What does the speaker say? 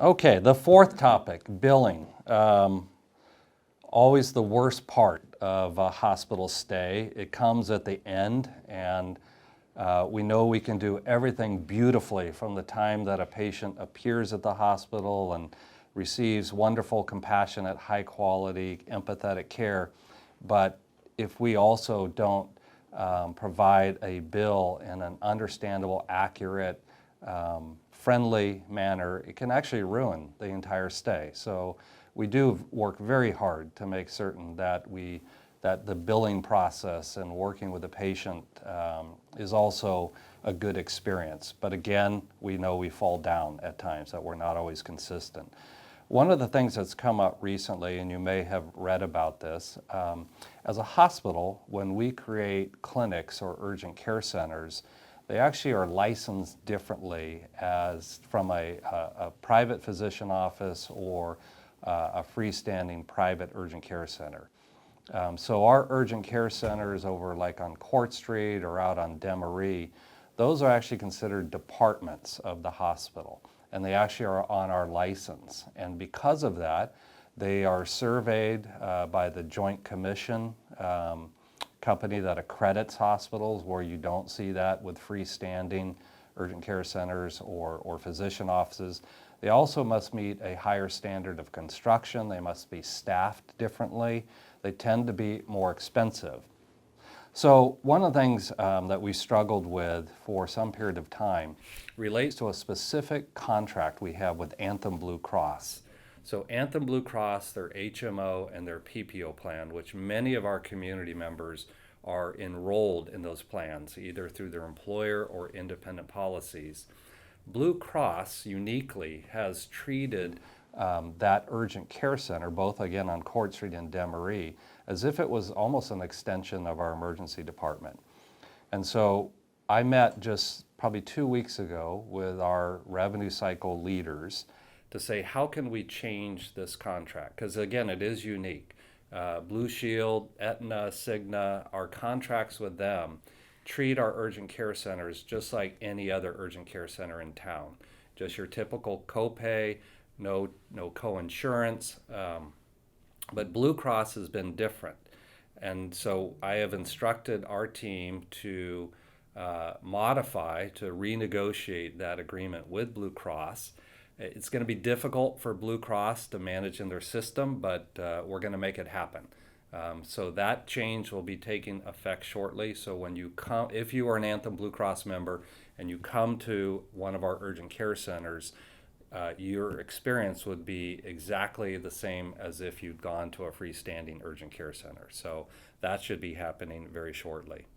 Okay, the fourth topic, billing. Always the worst part of a hospital stay. It comes at the end, and we know we can do everything beautifully from the time that a patient appears at the hospital and receives wonderful, compassionate, high quality, empathetic care. But if we also don't provide a bill in an understandable, accurate, friendly manner, it can actually ruin the entire stay. So we do work very hard to make certain that the billing process and working with the patient is also a good experience. But again, we know we fall down at times, that we're not always consistent. One of the things that's come up recently, and you may have read about this, as a hospital, when we create clinics or urgent care centers, they actually are licensed differently as from a private physician office or a freestanding private urgent care center. So our urgent care centers over like on Court Street or out on Demery, those are actually considered departments of the hospital, and they actually are on our license. And because of that, they are surveyed by the Joint Commission company that accredits hospitals, where you don't see that with freestanding urgent care centers or physician offices. They also must meet a higher standard of construction. They must be staffed differently. They tend to be more expensive. So one of the things that we struggled with for some period of time relates to a specific contract we have with Anthem Blue Cross. So Anthem Blue Cross, their HMO and their PPO plan, which many of our community members are enrolled in those plans, either through their employer or independent policies. Blue Cross uniquely has treated that urgent care center, both again on Court Street and Demery, as if it was almost an extension of our emergency department. And so I met just probably 2 weeks ago with our revenue cycle leaders to say, how can we change this contract? Because again, it is unique. Blue Shield, Aetna, Cigna, our contracts with them treat our urgent care centers just like any other urgent care center in town. Just your typical copay, no co-insurance. But Blue Cross has been different. And so I have instructed our team to modify, to renegotiate that agreement with Blue Cross. It's going to be difficult for Blue Cross to manage in their system, but we're going to make it happen. So that change will be taking effect shortly. So when you come, if you are an Anthem Blue Cross member and you come to one of our urgent care centers, your experience would be exactly the same as if you'd gone to a freestanding urgent care center. So that should be happening very shortly.